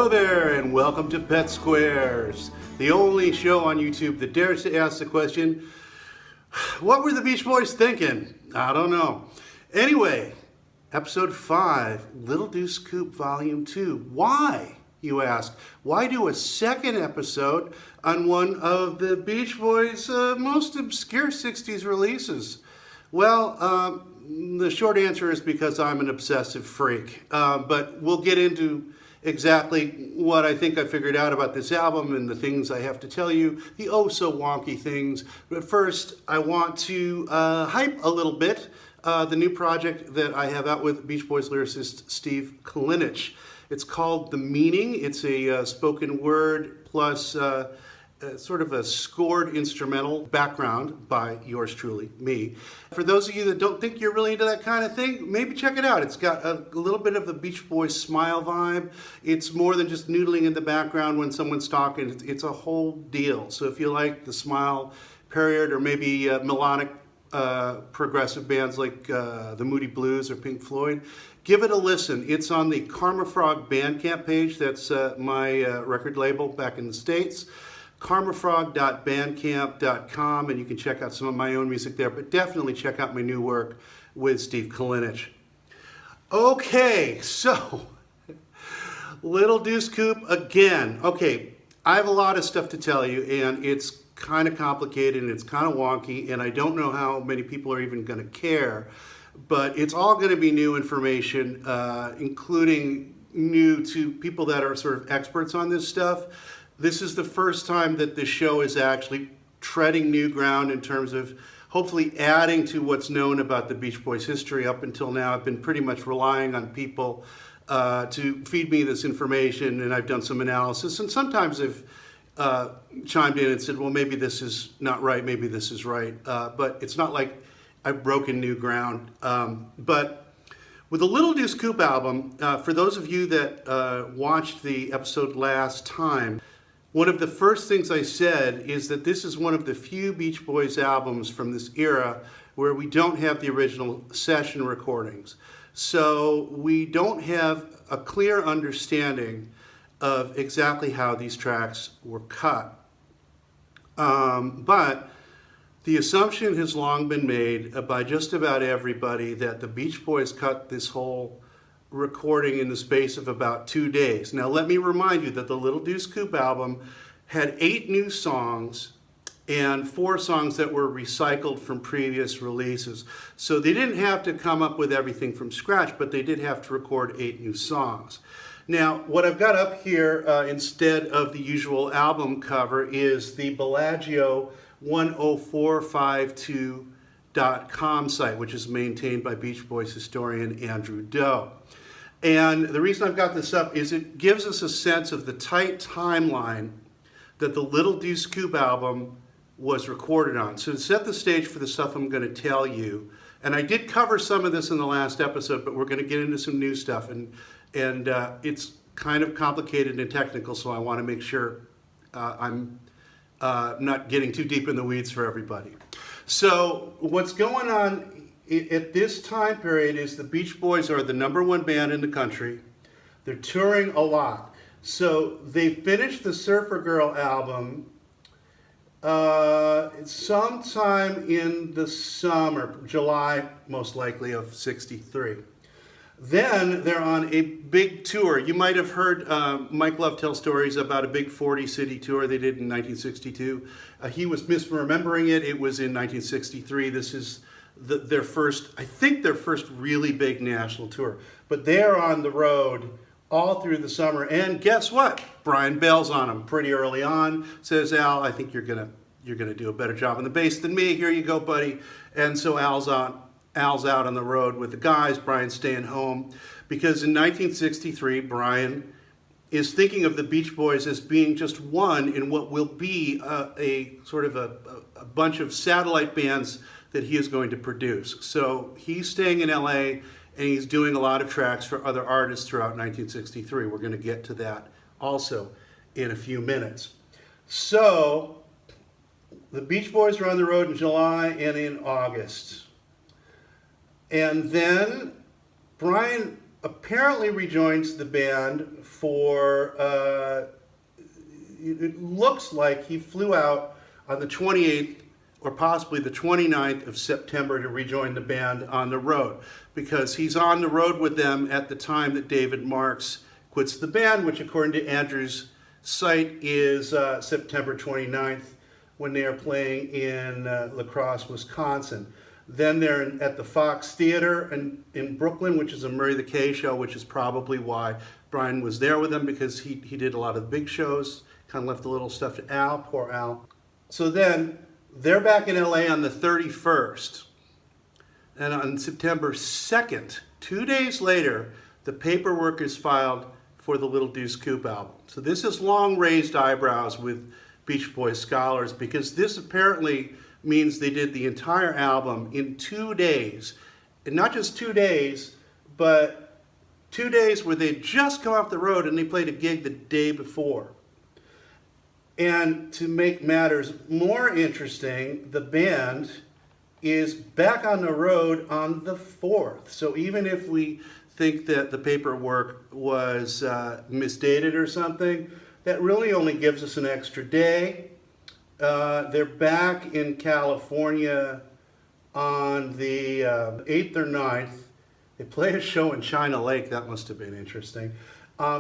Hello there and welcome to Pet Squares, the only show on YouTube that dares to ask the question, what were the Beach Boys thinking? I don't know. Anyway, episode 5, Little Deuce Coupe Volume 2. Why, you ask? Why do a second episode on one of the Beach Boys' most obscure 60s releases? Well, the short answer is because I'm an obsessive freak. But we'll get into exactly what I think I figured out about this album and the things I have to tell you, the oh so wonky things. But first, I want to hype a little bit the new project that I have out with Beach Boys lyricist Steve Kalinich. It's called The Meaning. It's a spoken word plus sort of a scored instrumental background by yours truly, me. For those of you that don't think you're really into that kind of thing, maybe check it out. It's got a little bit of the Beach Boys smile vibe. It's more than just noodling in the background when someone's talking. It's a whole deal. So if you like the smile period or maybe melodic progressive bands like the Moody Blues or Pink Floyd, give it a listen. It's on the Karma Frog Bandcamp page. That's my record label back in the States. karmafrog.bandcamp.com, and you can check out some of my own music there, but definitely check out my new work with Steve Kalinich. Okay, so Little Deuce Coupe again. Okay, I have a lot of stuff to tell you, and it's kind of complicated and it's kind of wonky, and I don't know how many people are even going to care, but it's all going to be new information, including new to people that are sort of experts on this stuff. This is the first time that this show is actually treading new ground in terms of hopefully adding to what's known about the Beach Boys history. Up until now, I've been pretty much relying on people to feed me this information, and I've done some analysis, and sometimes they've chimed in and said, well, maybe this is not right, maybe this is right, but it's not like I've broken new ground. But with the Little Deuce Coupe album, for those of you that watched the episode last time, one of the first things I said is that this is one of the few Beach Boys albums from this era where we don't have the original session recordings. So we don't have a clear understanding of exactly how these tracks were cut. But the assumption has long been made by just about everybody that the Beach Boys cut this whole recording in the space of about 2 days. Now let me remind you that the Little Deuce Coupe album had 8 new songs and 4 songs that were recycled from previous releases. So they didn't have to come up with everything from scratch, but they did have to record 8 new songs. Now what I've got up here instead of the usual album cover is the Bellagio 10452.com site, which is maintained by Beach Boys historian Andrew Doe. And the reason I've got this up is it gives us a sense of the tight timeline that the Little Deuce Coupe album was recorded on. So to set the stage for the stuff I'm going to tell you, and I did cover some of this in the last episode, but we're going to get into some new stuff, and it's kind of complicated and technical, so I want to make sure I'm not getting too deep in the weeds for everybody. So what's going on at this time period is the Beach Boys are the #1 band in the country. They're touring a lot. So they finished the Surfer Girl album sometime in the summer, July most likely of '63. Then they're on a big tour. You might have heard Mike Love tell stories about a big 40-city tour they did in 1962. He was misremembering it. It was in 1963. This is their first, I think their first really big national tour. But they're on the road all through the summer, and guess what? Brian bails on them pretty early on, says, Al, I think you're gonna do a better job on the bass than me. Here you go, buddy. And so Al's out on the road with the guys, Brian's staying home, because in 1963, Brian is thinking of the Beach Boys as being just one in what will be a sort of a bunch of satellite bands that he is going to produce. So he's staying in LA and he's doing a lot of tracks for other artists throughout 1963. We're going to get to that also in a few minutes. So the Beach Boys are on the road in July and in August. And then Brian apparently rejoins the band for, it looks like he flew out on the 28th or possibly the 29th of September to rejoin the band on the road, because he's on the road with them at the time that David Marks quits the band, which according to Andrew's site is September 29th, when they are playing in La Crosse, Wisconsin. Then they're at the Fox Theater in Brooklyn, which is a Murray the K show, which is probably why Brian was there with them, because he did a lot of the big shows, kind of left a little stuff to Al, poor Al. So then they're back in LA on the 31st. And on September 2nd, 2 days later, the paperwork is filed for the Little Deuce Coupe album. So this is long raised eyebrows with Beach Boys scholars, because this apparently means they did the entire album in 2 days. And not just 2 days, but 2 days where they'd just come off the road and they played a gig the day before. And to make matters more interesting, the band is back on the road on the 4th. So even if we think that the paperwork was misdated or something, that really only gives us an extra day. They're back in California on the 8th or 9th. They play a show in China Lake. That must have been interesting.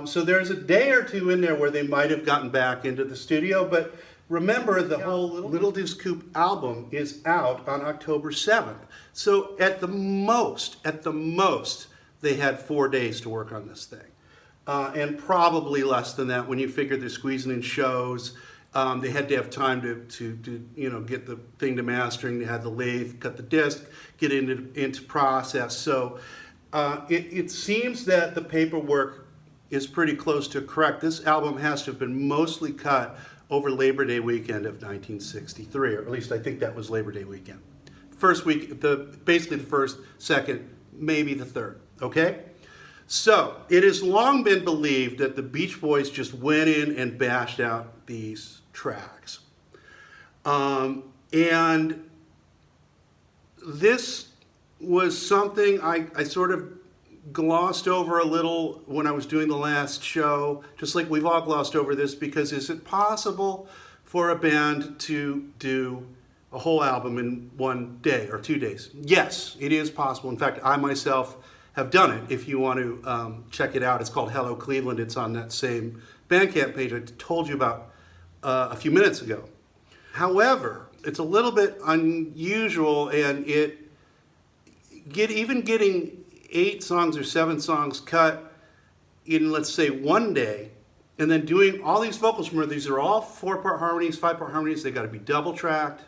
So there's a day or two in there where they might have gotten back into the studio, but remember, the whole Little Deuce Coupe album is out on October 7th. So at the most, they had 4 days to work on this thing. And probably less than that when you figure they're squeezing in shows. They had to have time to get the thing to mastering. They had the lathe, cut the disc, get into process. So it seems that the paperwork is pretty close to correct. This album has to have been mostly cut over Labor Day weekend of 1963, or at least I think that was Labor Day weekend. First week, basically the first, second, maybe the third, okay? So, it has long been believed that the Beach Boys just went in and bashed out these tracks. And this was something I sort of glossed over a little when I was doing the last show, just like we've all glossed over this, because is it possible for a band to do a whole album in 1 day or 2 days? Yes, it is possible. In fact, I myself have done it. If you want to check it out, it's called Hello Cleveland. It's on that same Bandcamp page I told you about a few minutes ago. However, it's a little bit unusual, and even getting 8 songs or 7 songs cut in, let's say, 1 day, and then doing all these vocals from her. These are all 4-part harmonies, 5-part harmonies. They got to be double tracked.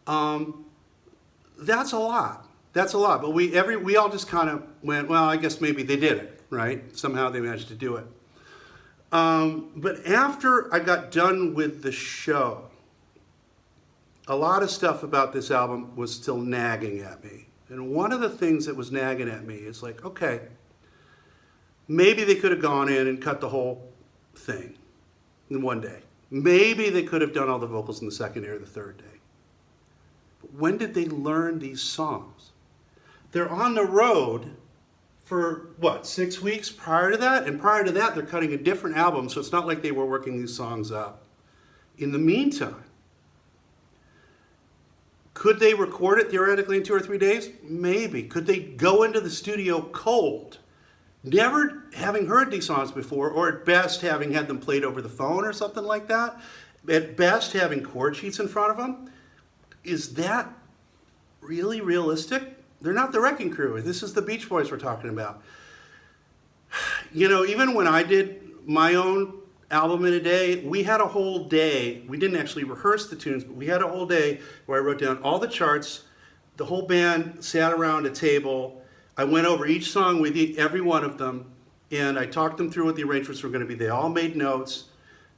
That's a lot. That's a lot. But we all just kind of went, well, I guess maybe they did it, right? Somehow they managed to do it. But after I got done with the show, a lot of stuff about this album was still nagging at me. And one of the things that was nagging at me is like, okay, maybe they could have gone in and cut the whole thing in 1 day. Maybe they could have done all the vocals in the second day or the third day. But when did they learn these songs? They're on the road for, 6 weeks prior to that? And prior to that, they're cutting a different album, so it's not like they were working these songs up. In the meantime, could they record it theoretically in 2 or 3 days? Maybe. Could they go into the studio cold, never having heard these songs before, or at best having had them played over the phone or something like that? At best having chord sheets in front of them? Is that really realistic? They're not the Wrecking Crew. This is the Beach Boys we're talking about. You know, even when I did my own album in a day, we had a whole day. We didn't actually rehearse the tunes, but we had a whole day where I wrote down all the charts. The whole band sat around a table. I went over each song with every one of them, and I talked them through what the arrangements were going to be. They all made notes,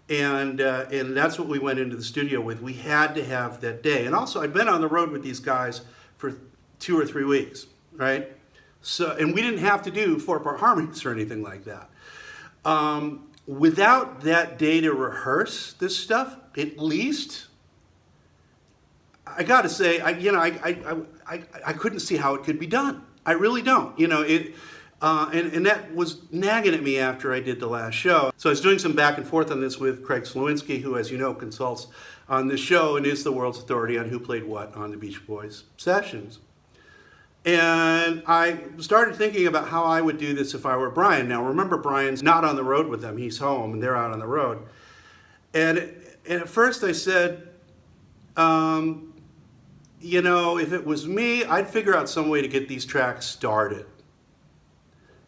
and that's what we went into the studio with. We had to have that day. And also, I'd been on the road with these guys for 2 or 3 weeks, right? So, and we didn't have to do 4-part harmonies or anything like that. Without that day to rehearse this stuff, at least, I got to say, I couldn't see how it could be done. I really don't. You know, And that was nagging at me after I did the last show. So I was doing some back and forth on this with Craig Slowinski, who, as you know, consults on this show and is the world's authority on who played what on the Beach Boys sessions. And I started thinking about how I would do this if I were Brian. Now, remember, Brian's not on the road with them. He's home, and they're out on the road. And at first I said, you know, if it was me, I'd figure out some way to get these tracks started.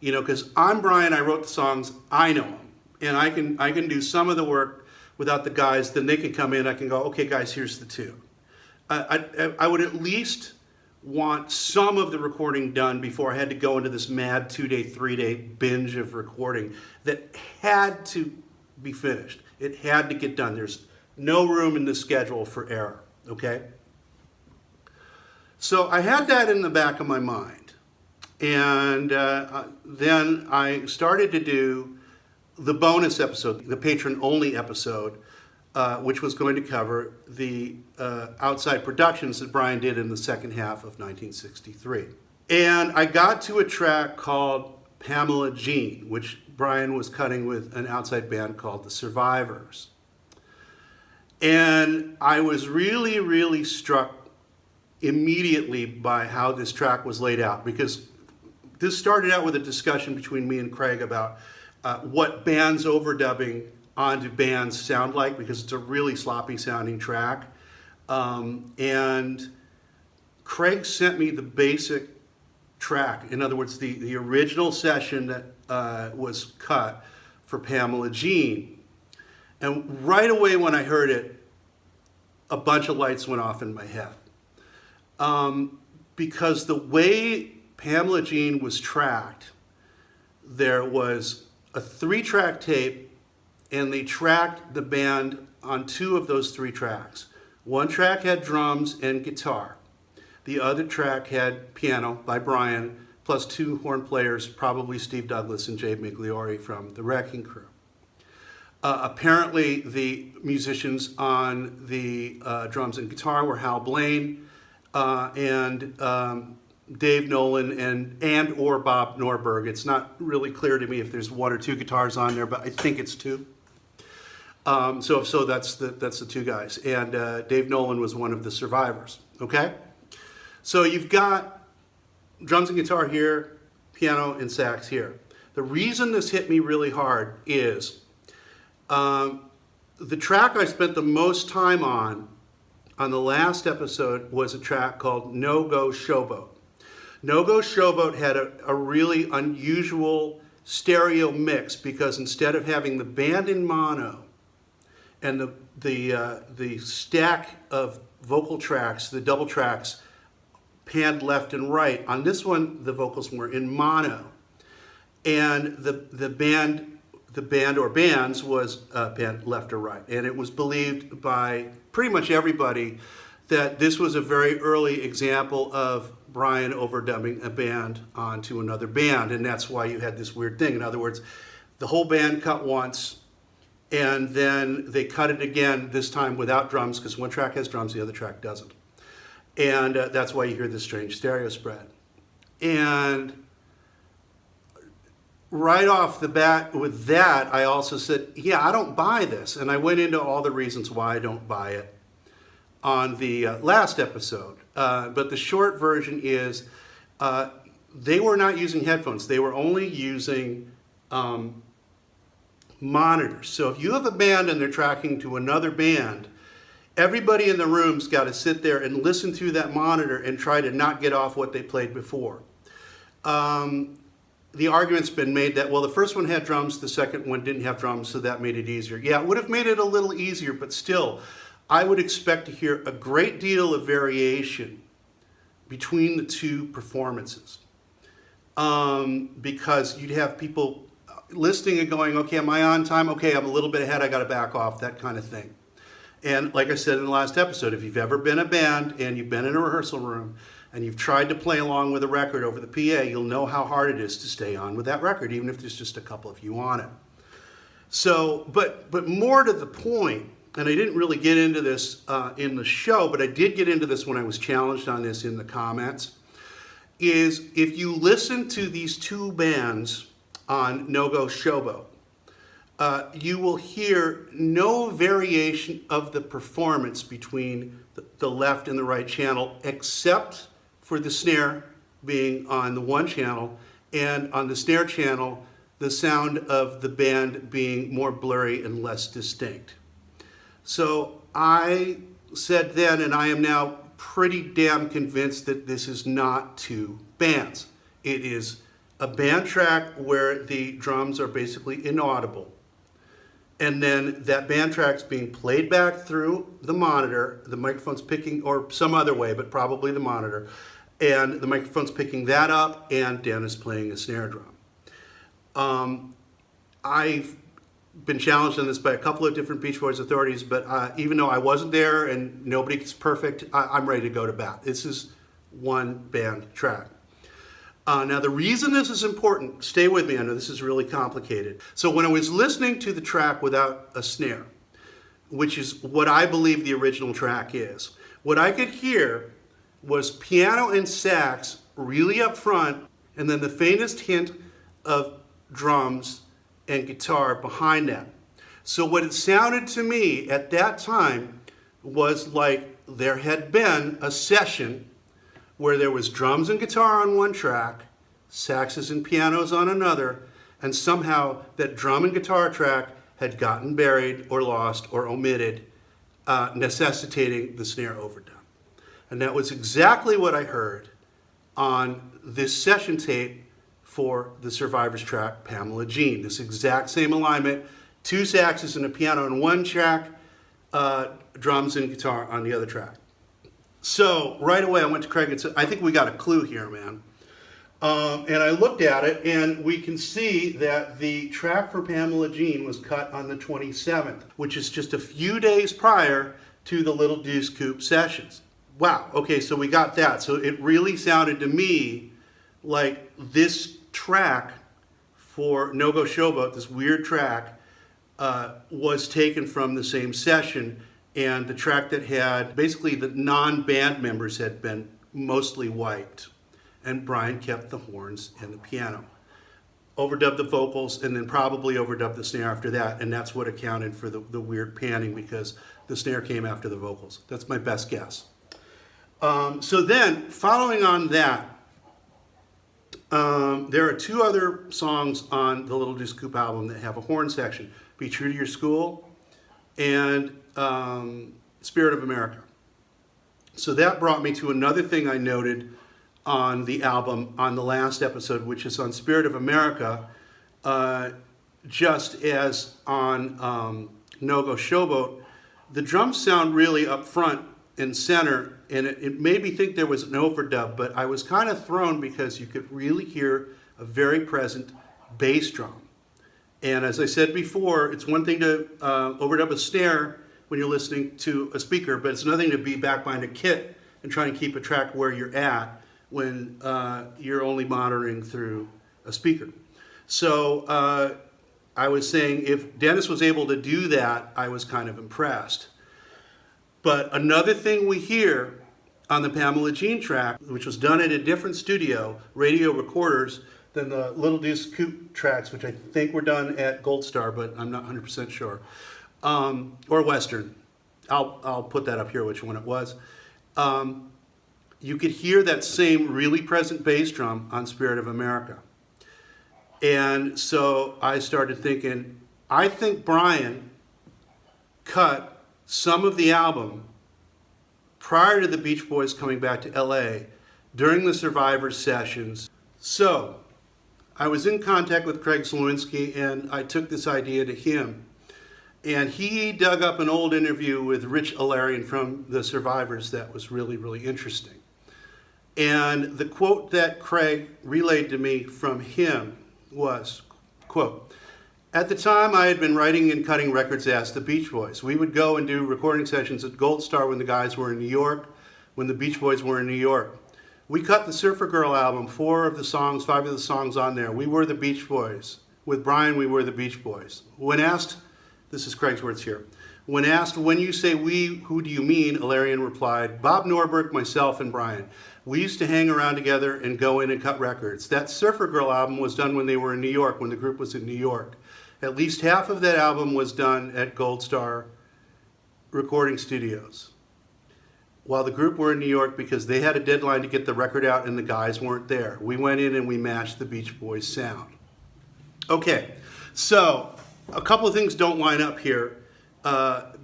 You know, because I'm Brian, I wrote the songs, I know them. And I can do some of the work without the guys, then they can come in, I can go, okay guys, here's the tune. I would at least want some of the recording done before I had to go into this mad 2-day, 3-day binge of recording that had to be finished. It had to get done. There's no room in the schedule for error, okay? So I had that in the back of my mind. And then I started to do the bonus episode, the patron-only episode, which was going to cover the outside productions that Brian did in the second half of 1963. And I got to a track called Pamela Jean, which Brian was cutting with an outside band called The Survivors. And I was really, really struck immediately by how this track was laid out, because this started out with a discussion between me and Craig about what bands overdubbing onto bands sound like, because it's a really sloppy sounding track. And Craig sent me the basic track. In other words, the original session that was cut for Pamela Jean. And right away when I heard it, a bunch of lights went off in my head. Because the way Pamela Jean was tracked, there was a 3-track tape, and they tracked the band on 2 of those 3 tracks. One track had drums and guitar. The other track had piano by Brian, plus 2 horn players, probably Steve Douglas and Jay Migliori from the Wrecking Crew. Apparently, the musicians on the drums and guitar were Hal Blaine and Dave Nolan and or Bob Norberg. It's not really clear to me if there's 1 or 2 guitars on there, but I think it's 2. So that's the 2 guys, and Dave Nolan was one of the survivors. Okay, so you've got drums and guitar here, piano and sax here. The reason this hit me really hard is the track I spent the most time on the last episode was a track called No Go Showboat. No Go Showboat had a really unusual stereo mix, because instead of having the band in mono and the stack of vocal tracks, the double tracks, panned left and right, on this one the vocals were in mono, and the band or bands was panned left or right. And it was believed by pretty much everybody that this was a very early example of Brian overdubbing a band onto another band, and that's why you had this weird thing. In other words, the whole band cut once, and then they cut it again, this time without drums, because one track has drums, the other track doesn't. And that's why you hear this strange stereo spread. And right off the bat with that, I also said, yeah, I don't buy this. And I went into all the reasons why I don't buy it on the last episode. But the short version is they were not using headphones. They were only using monitors. So if you have a band and they're tracking to another band, everybody in the room's got to sit there and listen to that monitor and try to not get off what they played before. The argument's been made that, well, the first one had drums, the second one didn't have drums, so that made it easier. Yeah, it would have made it a little easier, but still, I would expect to hear a great deal of variation between the 2 performances. Because you'd have people listening and going, okay, am I on time? Okay, I'm a little bit ahead, I gotta back off, that kind of thing. And like I said in the last episode, if you've ever been a band and you've been in a rehearsal room and you've tried to play along with a record over the PA, you'll know how hard it is to stay on with that record, even if there's just a couple of you on it. So, but more to the point, and I didn't really get into this in the show, but I did get into this when I was challenged on this in the comments, is if you listen to these two bands on No-Go Showboat, you will hear no variation of the performance between the left and the right channel, except for the snare being on the one channel, and on the snare channel, the sound of the band being more blurry and less distinct. So I said then, and I am now pretty damn convinced that this is not two bands. It is a band track where the drums are basically inaudible. And then that band track's being played back through the monitor, the microphone's picking, or some other way, but probably the monitor, and the microphone's picking that up, and Dan is playing a snare drum. I've been challenged on this by a couple of different Beach Boys authorities, but even though I wasn't there and nobody's perfect, I'm ready to go to bat. This is one band track. Now the reason this is important, stay with me, I know this is really complicated. So when I was listening to the track without a snare, which is what I believe the original track is, what I could hear was piano and sax really up front, and then the faintest hint of drums and guitar behind that. So what it sounded to me at that time was like there had been a session where there was drums and guitar on one track, saxes and pianos on another, and somehow that drum and guitar track had gotten buried or lost or omitted, necessitating the snare overdub. And that was exactly what I heard on this session tape for the Survivors track, Pamela Jean. This exact same alignment, two saxes and a piano on one track, drums and guitar on the other track. So right away I went to Craig and said, I think we got a clue here, man. And I looked at it, and we can see that the track for Pamela Jean was cut on the 27th, which is just a few days prior to the Little Deuce Coupe sessions. Wow, okay, so we got that. So it really sounded to me like this track for No-Go Showboat, this weird track, was taken from the same session, and the track that had basically the non-band members had been mostly wiped, and Brian kept the horns and the piano, overdubbed the vocals, and then probably overdubbed the snare after that, and that's what accounted for the weird panning, because the snare came after the vocals. That's my best guess. So then, following on that, there are two other songs on the Little Deuce Coupe album that have a horn section, Be True to Your School and Spirit of America. So that brought me to another thing I noted on the album on the last episode, which is on Spirit of America, just as on No-Go Showboat. The drums sound really up front and center, and it made me think there was an overdub, but I was kind of thrown because you could really hear a very present bass drum. And as I said before, it's one thing to overdub a snare when you're listening to a speaker, but it's another thing to be back behind a kit and try and keep a track where you're at when you're only monitoring through a speaker. So I was saying if Dennis was able to do that, I was kind of impressed. But another thing we hear on the Pamela Jean track, which was done at a different studio, Radio Recorders, than the Little Deuce Coupe tracks, which I think were done at Gold Star, but I'm not 100% sure, or Western. I'll put that up here, which one it was. You could hear that same really present bass drum on Spirit of America. And so I started thinking, I think Brian cut some of the album prior to the Beach Boys coming back to LA during the Survivors sessions. So I was in contact with Craig Slowinski, and I took this idea to him. And he dug up an old interview with Rich Alarian from the Survivors that was really, really interesting. And the quote that Craig relayed to me from him was, quote, "At the time I had been writing and cutting records as the Beach Boys. We would go and do recording sessions at Gold Star when the guys were in New York, when the Beach Boys were in New York. We cut the Surfer Girl album, 5 of the songs on there. We were the Beach Boys. With Brian, we were the Beach Boys. When asked," this is Craig's words here, When asked, when you say we, who do you mean? Ilarion replied, Bob Norberg, myself, and Brian. We used to hang around together and go in and cut records. That Surfer Girl album was done when they were in New York, when the group was in New York. At least half of that album was done at Gold Star Recording Studios while the group were in New York because they had a deadline to get the record out and the guys weren't there. We went in and we matched the Beach Boys sound. Okay, so a couple of things don't line up here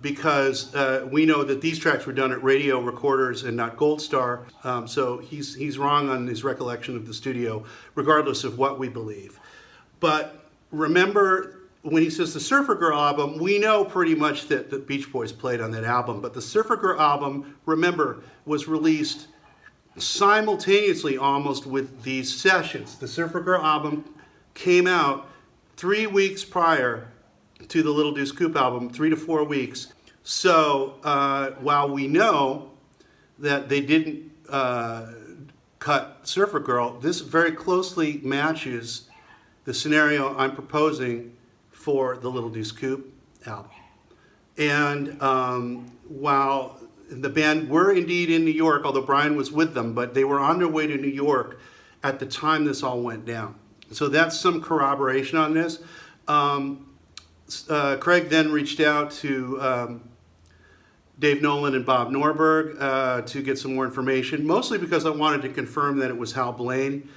because we know that these tracks were done at Radio Recorders and not Gold Star, so he's wrong on his recollection of the studio, regardless of what we believe. But remember, when he says the Surfer Girl album, we know pretty much that the Beach Boys played on that album. But the Surfer Girl album, remember, was released simultaneously almost with these sessions. The Surfer Girl album came out 3 weeks prior to the Little Deuce Coupe album, 3 to 4 weeks. So while we know that they didn't cut Surfer Girl, this very closely matches the scenario I'm proposing for the Little Deuce Coupe album. And while the band were indeed in New York, although Brian was with them, but they were on their way to New York at the time this all went down. So that's some corroboration on this. Craig then reached out to Dave Nolan and Bob Norberg to get some more information, mostly because I wanted to confirm that it was Hal Blaine.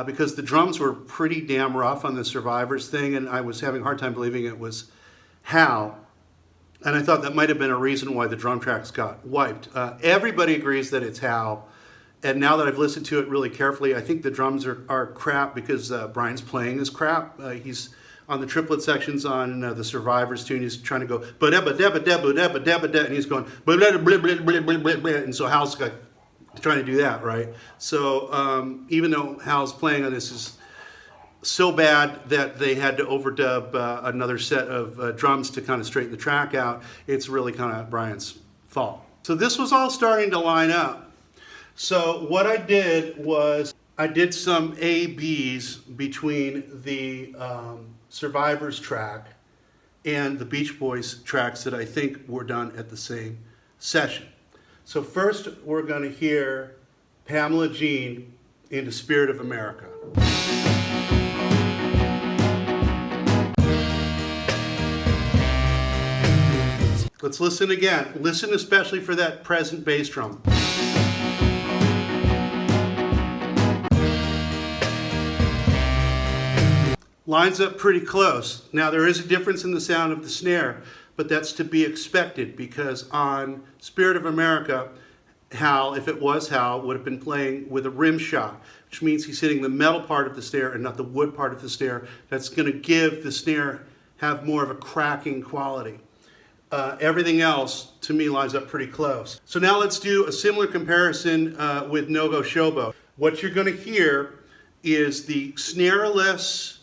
Because the drums were pretty damn rough on the Survivors thing, and I was having a hard time believing it was Hal. And I thought that might have been a reason why the drum tracks got wiped. Everybody agrees that it's Hal, and now that I've listened to it really carefully, I think the drums are crap because Brian's playing is crap. He's on the triplet sections on the Survivors tune. He's trying to go ba-da-ba-da-ba-da-ba-da-ba-da-ba-da, and he's going ba-da-ba-da-ba-da-ba-da-ba-da, and so Hal's got trying to do that, right? So even though Hal's playing on this is so bad that they had to overdub another set of drums to kind of straighten the track out, it's really kind of Brian's fault. So this was all starting to line up. So what I did was I did some A-Bs between the Survivors track and the Beach Boys tracks that I think were done at the same session. So first, we're going to hear Pamela Jean into Spirit of America. Let's listen again. Listen especially for that present bass drum. Lines up pretty close. Now there is a difference in the sound of the snare, but that's to be expected because on Spirit of America, Hal, if it was Hal, would have been playing with a rim shot, which means he's hitting the metal part of the snare and not the wood part of the snare. That's going to give the snare have more of a cracking quality. Everything else, to me, lines up pretty close. So now let's do a similar comparison with No Go Showboat. What you're going to hear is the snareless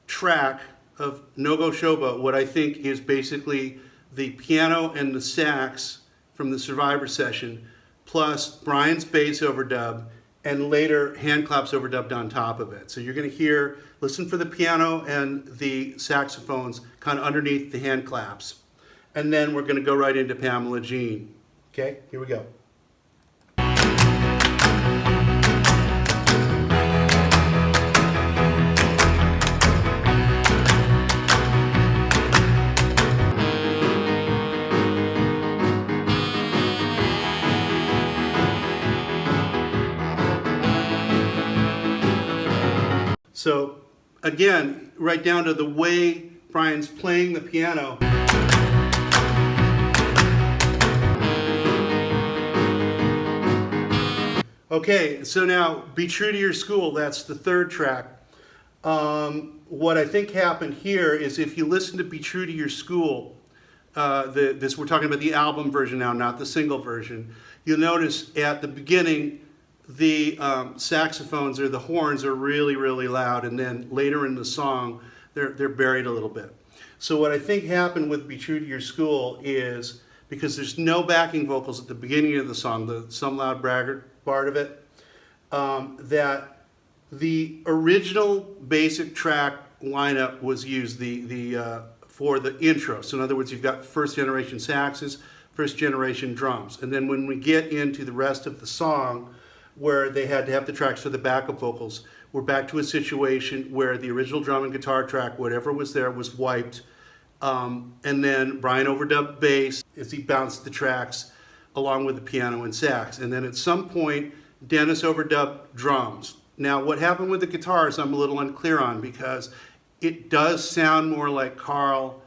track of No Go Showboat, what I think is basically the piano and the sax from the Survivor session, plus Brian's bass overdub, and later hand claps overdubbed on top of it. So you're going to hear, listen for the piano and the saxophones kind of underneath the hand claps. And then we're going to go right into Pamela Jean. Okay, here we go. So again, right down to the way Brian's playing the piano. Okay, so now Be True to Your School, that's the third track. What I think happened here is if you listen to Be True to Your School, we're talking about the album version now, not the single version, you'll notice at the beginning the saxophones or the horns are really, really loud, and then later in the song they're buried a little bit. So what I think happened with Be True to Your School is, because there's no backing vocals at the beginning of the song, the Some Loud Braggart part of it, that the original basic track lineup was used, the for the intro. So in other words, you've got first generation saxes, first generation drums. And then when we get into the rest of the song, where they had to have the tracks for the backup vocals, we're back to a situation where the original drum and guitar track, whatever was there, was wiped. And then Brian overdubbed bass as he bounced the tracks along with the piano and sax. And then at some point, Dennis overdubbed drums. Now, what happened with the guitars, I'm a little unclear on, because it does sound more like Carl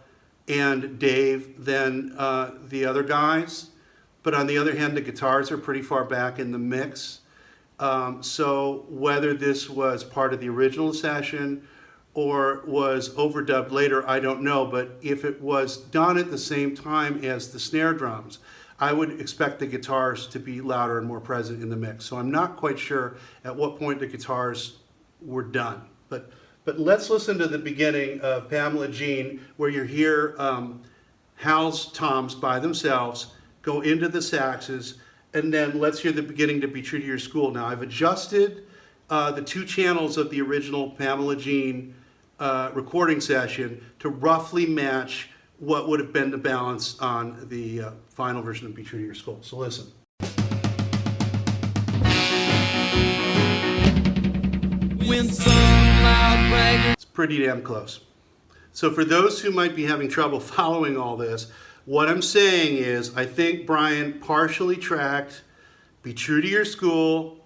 and Dave than the other guys. But on the other hand, the guitars are pretty far back in the mix. So whether this was part of the original session or was overdubbed later, I don't know. But if it was done at the same time as the snare drums, I would expect the guitars to be louder and more present in the mix. So I'm not quite sure at what point the guitars were done. But let's listen to the beginning of Pamela Jean, where you hear Hal's toms by themselves go into the saxes, and then let's hear the beginning to Be True to Your School. Now, I've adjusted the 2 channels of the original Pamela Jean recording session to roughly match what would have been the balance on the final version of Be True to Your School. So listen. When some loud braggers. It's pretty damn close. So for those who might be having trouble following all this, what I'm saying is, I think Brian partially tracked Be True to Your School,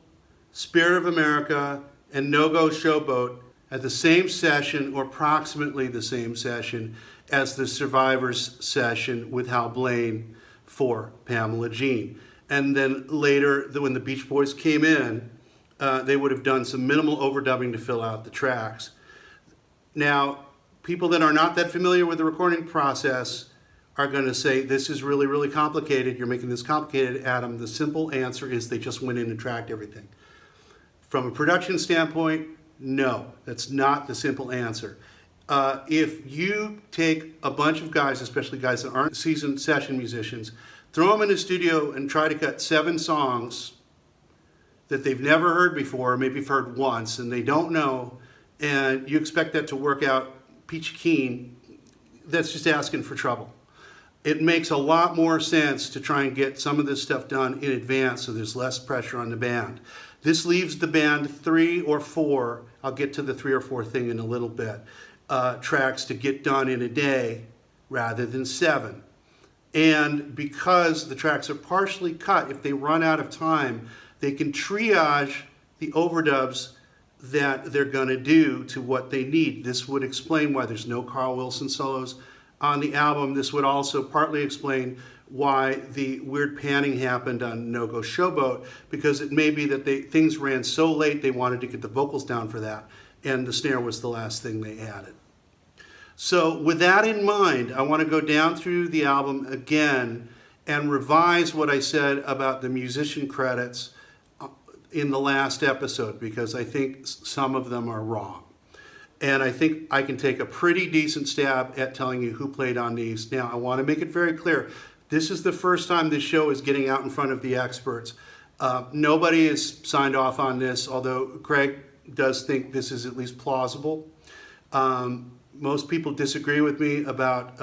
Spirit of America, and No Go Showboat at the same session, or approximately the same session, as the Survivors session with Hal Blaine for Pamela Jean. And then later, when the Beach Boys came in, they would have done some minimal overdubbing to fill out the tracks. Now, people that are not that familiar with the recording process are going to say, this is really, really complicated. You're making this complicated, Adam. The simple answer is they just went in and tracked everything. From a production standpoint, no, that's not the simple answer. If you take a bunch of guys, especially guys that aren't seasoned session musicians, throw them in a studio and try to cut 7 songs that they've never heard before, maybe heard once, and they don't know, and you expect that to work out peachy keen, that's just asking for trouble. It makes a lot more sense to try and get some of this stuff done in advance so there's less pressure on the band. This leaves the band 3 or 4, I'll get to the 3 or 4 thing in a little bit, tracks to get done in a day rather than 7. And because the tracks are partially cut, if they run out of time, they can triage the overdubs that they're going to do to what they need. This would explain why there's no Carl Wilson solos on the album. This would also partly explain why the weird panning happened on No Go Showboat, because it may be that things ran so late they wanted to get the vocals down for that, and the snare was the last thing they added. So with that in mind, I want to go down through the album again and revise what I said about the musician credits in the last episode, because I think some of them are wrong. And I think I can take a pretty decent stab at telling you who played on these. Now, I want to make it very clear. This is the first time this show is getting out in front of the experts. Nobody has signed off on this, although Craig does think this is at least plausible. Most people disagree with me about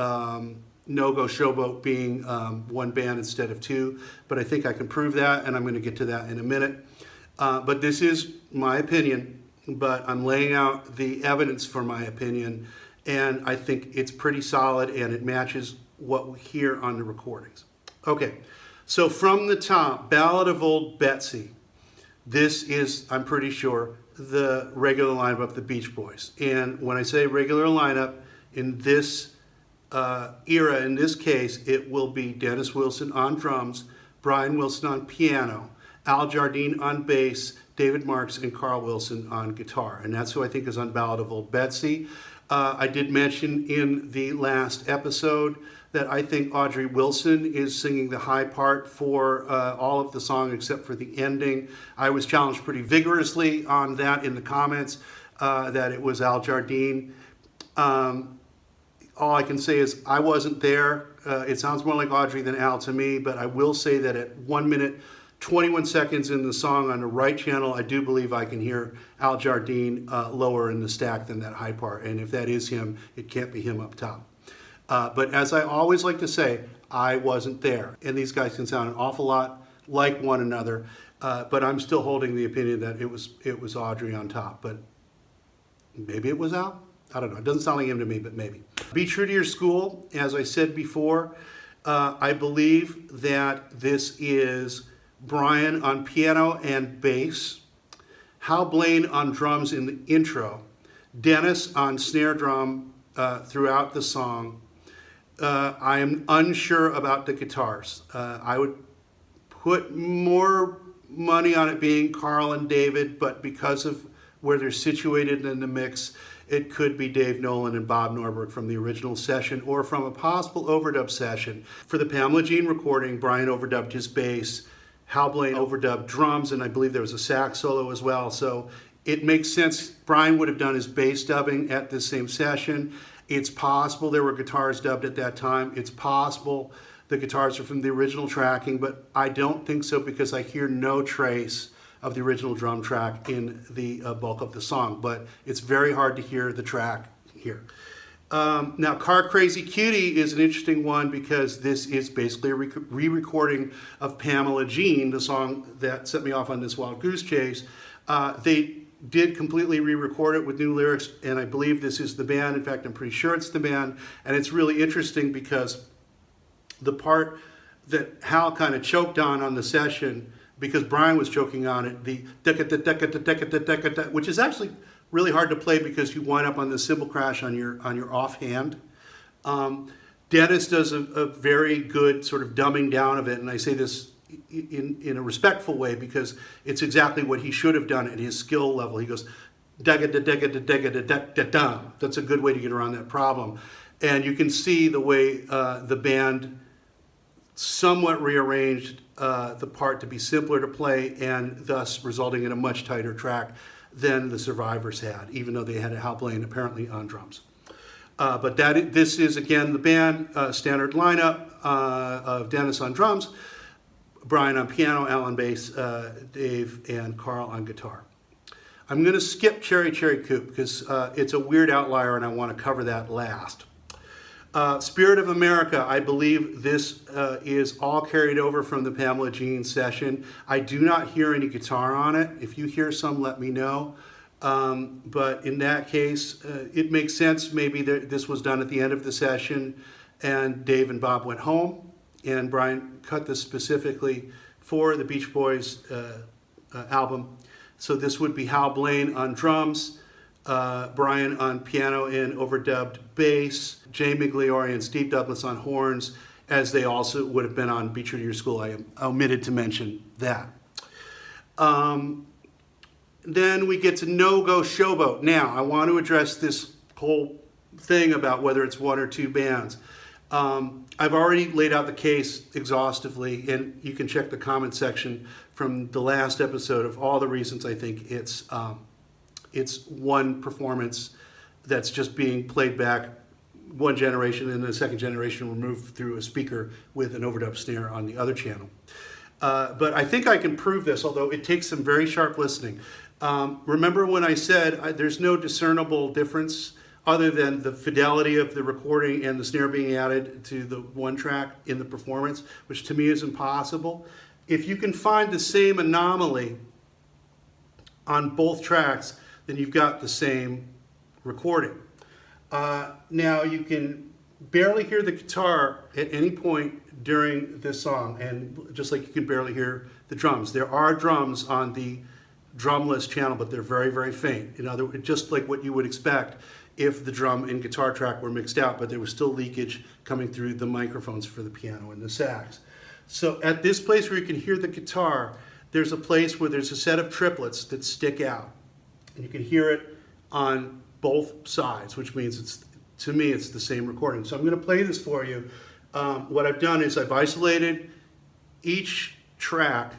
No Go Showboat being one band instead of 2, but I think I can prove that, and I'm going to get to that in a minute. But this is my opinion, but I'm laying out the evidence for my opinion, and I think it's pretty solid, and it matches what we hear on the recordings. Okay, so from the top, Ballad of Old Betsy. This is, I'm pretty sure, the regular lineup of the Beach Boys. And when I say regular lineup, in this era, in this case, it will be Dennis Wilson on drums, Brian Wilson on piano, Al Jardine on bass, David Marks and Carl Wilson on guitar. And that's who I think is on Ballad of Old Betsy. I did mention in the last episode that I think Audrey Wilson is singing the high part for all of the song except for the ending. I was challenged pretty vigorously on that in the comments, that it was Al Jardine. All I can say is I wasn't there. It sounds more like Audrey than Al to me, but I will say that at 1 minute, 21 seconds in the song on the right channel, I do believe I can hear Al Jardine lower in the stack than that high part. And if that is him, it can't be him up top. But as I always like to say, I wasn't there. And these guys can sound an awful lot like one another, but I'm still holding the opinion that it was Audrey on top. But maybe it was Al? I don't know. It doesn't sound like him to me, but maybe. Be True to Your School, as I said before, I believe that this is Brian on piano and bass, Hal Blaine on drums in the intro, Dennis on snare drum throughout the song. I am unsure about the guitars. I would put more money on it being Carl and David, but because of where they're situated in the mix, it could be Dave Nolan and Bob Norberg from the original session or from a possible overdub session. For the Pamela Jean recording, Brian overdubbed his bass, Hal Blaine overdubbed drums, and I believe there was a sax solo as well. So it makes sense. Brian would have done his bass dubbing at this same session. It's possible there were guitars dubbed at that time. It's possible the guitars are from the original tracking, but I don't think so because I hear no trace of the original drum track in the bulk of the song, but it's very hard to hear the track here. Now, Car Crazy Cutie is an interesting one because this is basically a re-recording of Pamela Jean, the song that set me off on this wild goose chase. They did completely re-record it with new lyrics, and I believe this is the band. In fact, I'm pretty sure it's the band, and it's really interesting because the part that Hal kind of choked on the session, because Brian was choking on it, the which is actually really hard to play because you wind up on the cymbal crash on your offhand. Dennis does a very good sort of dumbing down of it, and I say this in a respectful way because it's exactly what he should have done at his skill level. He goes, that's a good way to get around that problem. And you can see the way the band somewhat rearranged the part to be simpler to play and thus resulting in a much tighter track than the Survivors had, even though they had Hal Blaine apparently on drums. But this is, again, the band standard lineup of Dennis on drums, Brian on piano, Al on bass, Dave and Carl on guitar. I'm going to skip Cherry Cherry Coupe because it's a weird outlier and I want to cover that last. Spirit of America, I believe this is all carried over from the Pamela Jean session. I do not hear any guitar on it. If you hear some, let me know. But in that case, it makes sense. Maybe this was done at the end of the session and Dave and Bob went home and Brian cut this specifically for the Beach Boys album. So this would be Hal Blaine on drums, Brian on piano and overdubbed bass, Jay Migliore and Steve Douglas on horns, as they also would have been on Be True to Your School. I omitted to mention that. Then we get to No Go Showboat. Now, I want to address this whole thing about whether it's one or two bands. I've already laid out the case exhaustively, and you can check the comment section from the last episode of all the reasons I think it's one performance that's just being played back one generation and the second generation removed through a speaker with an overdub snare on the other channel. But I think I can prove this, although it takes some very sharp listening. Remember when I said there's no discernible difference other than the fidelity of the recording and the snare being added to the one track in the performance, which to me is impossible. If you can find the same anomaly on both tracks, then you've got the same recording. Now you can barely hear the guitar at any point during this song, and just like you can barely hear the drums. There are drums on the drumless channel, but they're very, very faint. In other words, just like what you would expect if the drum and guitar track were mixed out, but there was still leakage coming through the microphones for the piano and the sax. So at this place where you can hear the guitar, there's a place where there's a set of triplets that stick out. And you can hear it on both sides, which means to me it's the same recording. So I'm going to play this for you. What I've done is I've isolated each track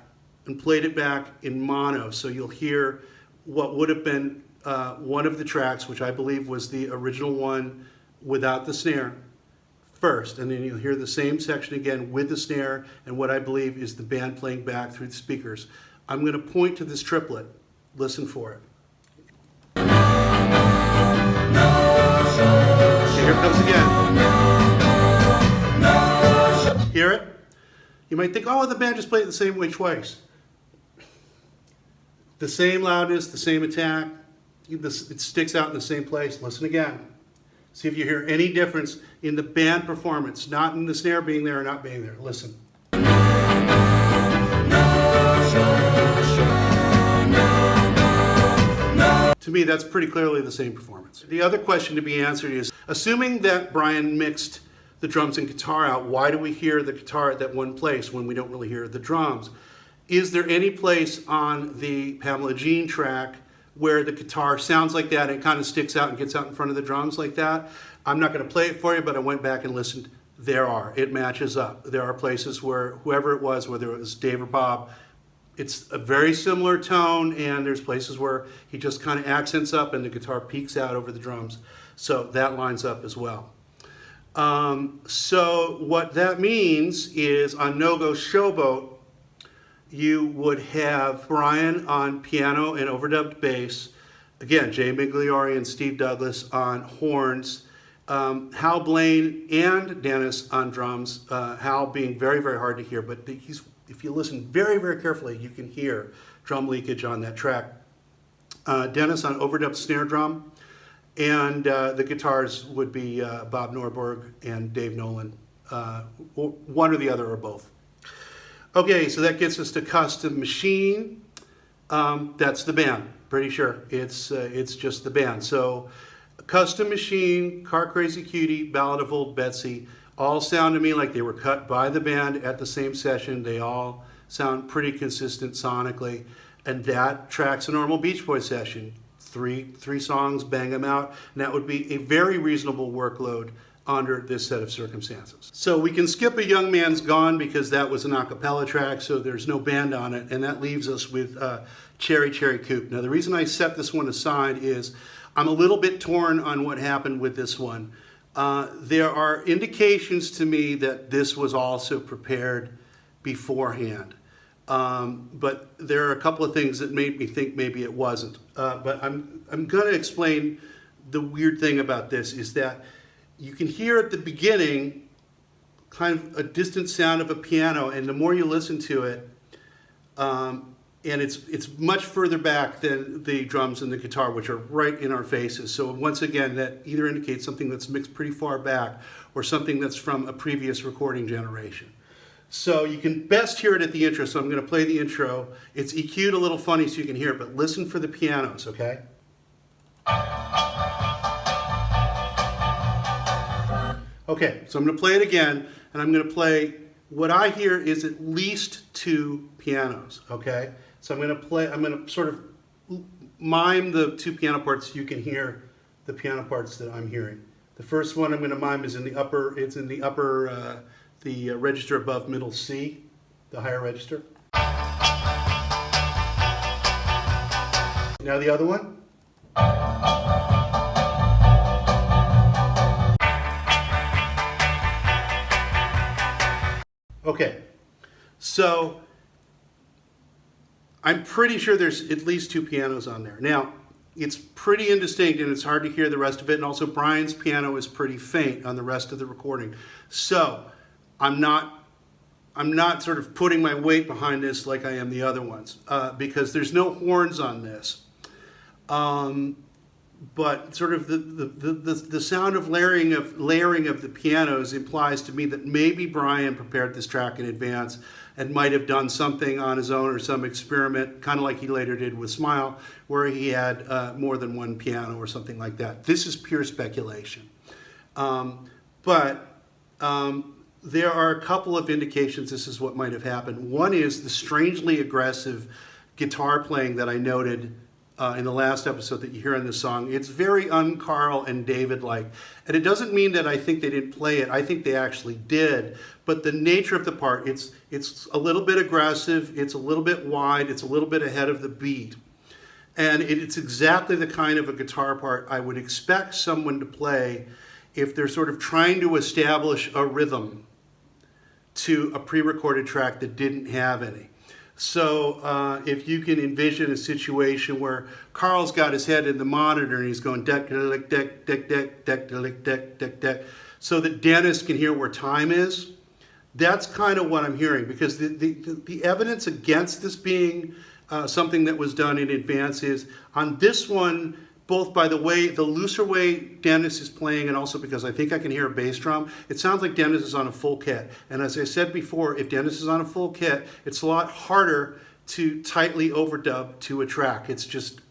and played it back in mono, so you'll hear what would have been one of the tracks, which I believe was the original one without the snare first, and then you'll hear the same section again with the snare and what I believe is the band playing back through the speakers. I'm going to point to this triplet. Listen for it. Okay, here it comes again. hear it, you might think, oh, the band just played it the same way twice. The same loudness, the same attack, it sticks out in the same place. Listen again. See if you hear any difference in the band performance, not in the snare being there or not being there. Listen. To me, that's pretty clearly the same performance. The other question to be answered is, assuming that Brian mixed the drums and guitar out, why do we hear the guitar at that one place when we don't really hear the drums? Is there any place on the Pamela Jean track where the guitar sounds like that and it kind of sticks out and gets out in front of the drums like that? I'm not going to play it for you, but I went back and listened. There are. It matches up. There are places where whoever it was, whether it was Dave or Bob, it's a very similar tone, and there's places where he just kind of accents up and the guitar peaks out over the drums. So that lines up as well. So what that means is on No Go Showboat, you would have Brian on piano and overdubbed bass. Again, Jay Migliore and Steve Douglas on horns. Hal Blaine and Dennis on drums. Hal being very, very hard to hear, but if you listen very, very carefully, you can hear drum leakage on that track. Dennis on overdubbed snare drum. And the guitars would be Bob Norberg and Dave Nolan, one or the other or both. Okay, so that gets us to Custom Machine. That's the band, pretty sure. It's just the band. So Custom Machine, Car Crazy Cutie, Ballad of Old Betsy, all sound to me like they were cut by the band at the same session. They all sound pretty consistent sonically. And that tracks a normal Beach Boys session. Three songs, bang them out, and that would be a very reasonable workload under this set of circumstances. So we can skip A Young Man's Gone because that was an a cappella track, so there's no band on it, and that leaves us with Cherry Cherry Coupe. Now the reason I set this one aside is I'm a little bit torn on what happened with this one. There are indications to me that this was also prepared beforehand. But there are a couple of things that made me think maybe it wasn't. But I'm going to explain the weird thing about this is that you can hear at the beginning kind of a distant sound of a piano, and the more you listen to it, and it's much further back than the drums and the guitar, which are right in our faces. So once again, that either indicates something that's mixed pretty far back or something that's from a previous recording generation. So you can best hear it at the intro, so I'm going to play the intro. It's EQ'd a little funny so you can hear it, but listen for the pianos, okay? Okay, so I'm going to play it again, and I'm going to play, what I hear is at least 2 pianos, okay? So I'm going to sort of mime the 2 piano parts so you can hear the piano parts that I'm hearing. The first one I'm going to mime is in the upper, the register above middle C, the higher register. Now the other one. Okay, so I'm pretty sure there's at least 2 pianos on there. Now, it's pretty indistinct and it's hard to hear the rest of it, and also Brian's piano is pretty faint on the rest of the recording. So I'm not sort of putting my weight behind this like I am the other ones, because there's no horns on this. But sort of the sound of layering of the pianos implies to me that maybe Brian prepared this track in advance and might have done something on his own or some experiment, kind of like he later did with Smile, where he had more than one piano or something like that. This is pure speculation. But there are a couple of indications this is what might have happened. One is the strangely aggressive guitar playing that I noted in the last episode that you hear in the song. It's very un-Carl and David-like. And it doesn't mean that I think they didn't play it. I think they actually did. But the nature of the part, it's a little bit aggressive, it's a little bit wide, it's a little bit ahead of the beat. And it's exactly the kind of a guitar part I would expect someone to play if they're sort of trying to establish a rhythm to a pre-recorded track that didn't have any. So if you can envision a situation where Carl's got his head in the monitor and he's going deck, deck, deck, deck, deck, deck, deck, deck, deck, deck, so that Dennis can hear where time is, That's kind of what I'm hearing, because the evidence against this being something that was done in advance is on this one, both by the way, the looser way Dennis is playing, and also because I think I can hear a bass drum, it sounds like Dennis is on a full kit. And as I said before, if Dennis is on a full kit, it's a lot harder to tightly overdub to a track. It's just,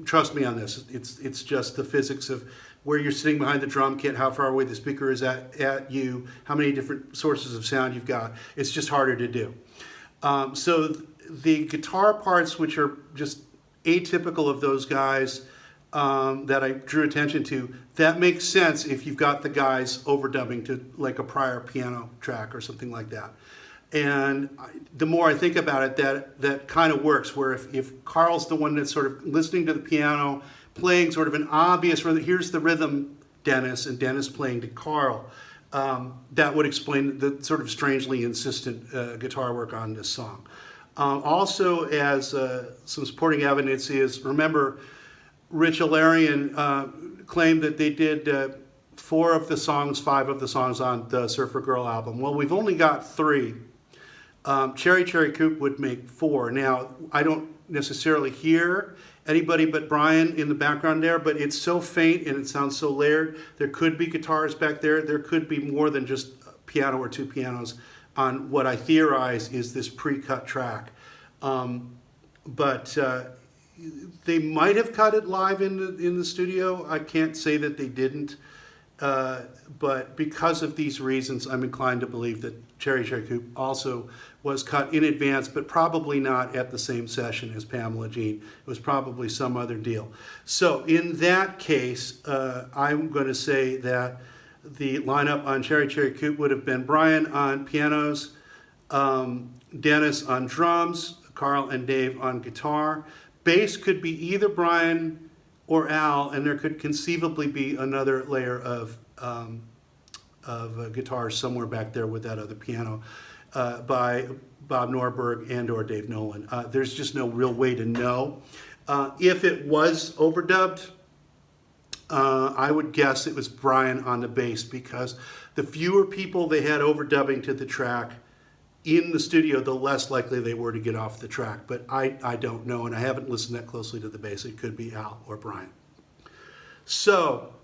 trust me on this, it's just the physics of where you're sitting behind the drum kit, how far away the speaker is at you, how many different sources of sound you've got. It's just harder to do. So the guitar parts, which are just atypical of those guys that I drew attention to, that makes sense if you've got the guys overdubbing to like a prior piano track or something like that. And the more I think about it, that kind of works, where if Carl's the one that's sort of listening to the piano, playing sort of an obvious rhythm, here's the rhythm, Dennis, and Dennis playing to Carl, that would explain the sort of strangely insistent guitar work on this song. Also, as some supporting evidence is, remember, Rich Alarian claimed that they did 5 of the songs on the Surfer Girl album. Well, we've only got 3. Cherry Cherry Coupe would make 4. Now, I don't necessarily hear anybody but Brian in the background there, but it's so faint and it sounds so layered. There could be guitars back there. There could be more than just a piano or 2 pianos on what I theorize is this pre-cut track. But they might have cut it live in the studio. I can't say that they didn't. But because of these reasons, I'm inclined to believe that Cherry Cherry Coupe also was cut in advance, but probably not at the same session as Pamela Jean. It was probably some other deal. So in that case, I'm going to say that the lineup on Cherry Cherry Coupe would have been Brian on pianos, Dennis on drums, Carl and Dave on guitar. Bass could be either Brian or Al, and there could conceivably be another layer of guitars somewhere back there with that other piano by Bob Norberg and or Dave Nolan. There's just no real way to know. If it was overdubbed, I would guess it was Brian on the bass, because the fewer people they had overdubbing to the track in the studio, the less likely they were to get off the track. But I don't know, and I haven't listened that closely to the bass. It could be Al or Brian. So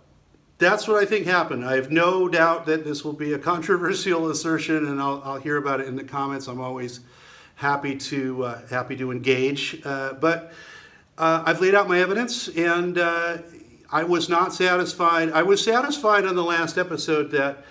that's what I think happened. I have no doubt that this will be a controversial assertion, and I'll hear about it in the comments. I'm always happy to engage. But I've laid out my evidence, and I was not satisfied. I was satisfied on the last episode that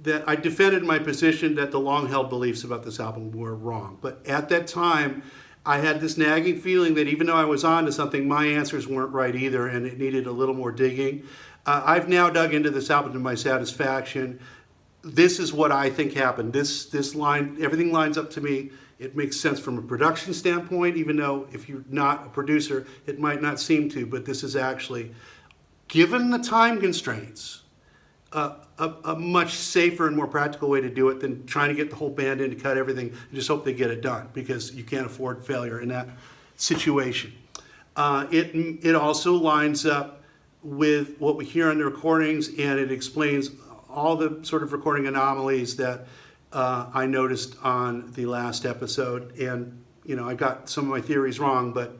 that I defended my position that the long-held beliefs about this album were wrong. But at that time, I had this nagging feeling that even though I was on to something, my answers weren't right either, and it needed a little more digging. I've now dug into this album to my satisfaction. This is what I think happened. This line, everything lines up to me. It makes sense from a production standpoint, even though if you're not a producer, it might not seem to, but this is actually, given the time constraints, a much safer and more practical way to do it than trying to get the whole band in to cut everything and just hope they get it done, because you can't afford failure in that situation. It also lines up with what we hear on the recordings, and it explains all the sort of recording anomalies that I noticed on the last episode. And, you know, I got some of my theories wrong, but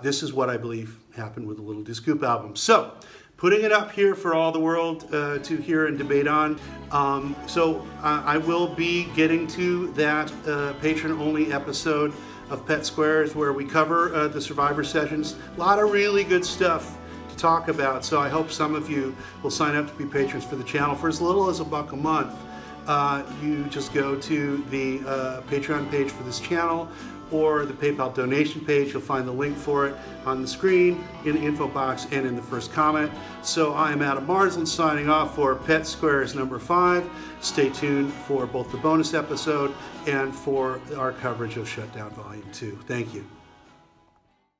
this is what I believe happened with the Little Deuce Coupe album. So, putting it up here for all the world to hear and debate on. I will be getting to that patron-only episode of Pet Squares where we cover the Survivor sessions. A lot of really good stuff to talk about, so I hope some of you will sign up to be patrons for the channel for as little as $1 a month. You just go to the Patreon page for this channel or the PayPal donation page. You'll find the link for it on the screen, in the info box, and in the first comment. So I am Adam Marsland signing off for Pet Squares number 5. Stay tuned for both the bonus episode and for our coverage of Shutdown Volume 2. Thank you.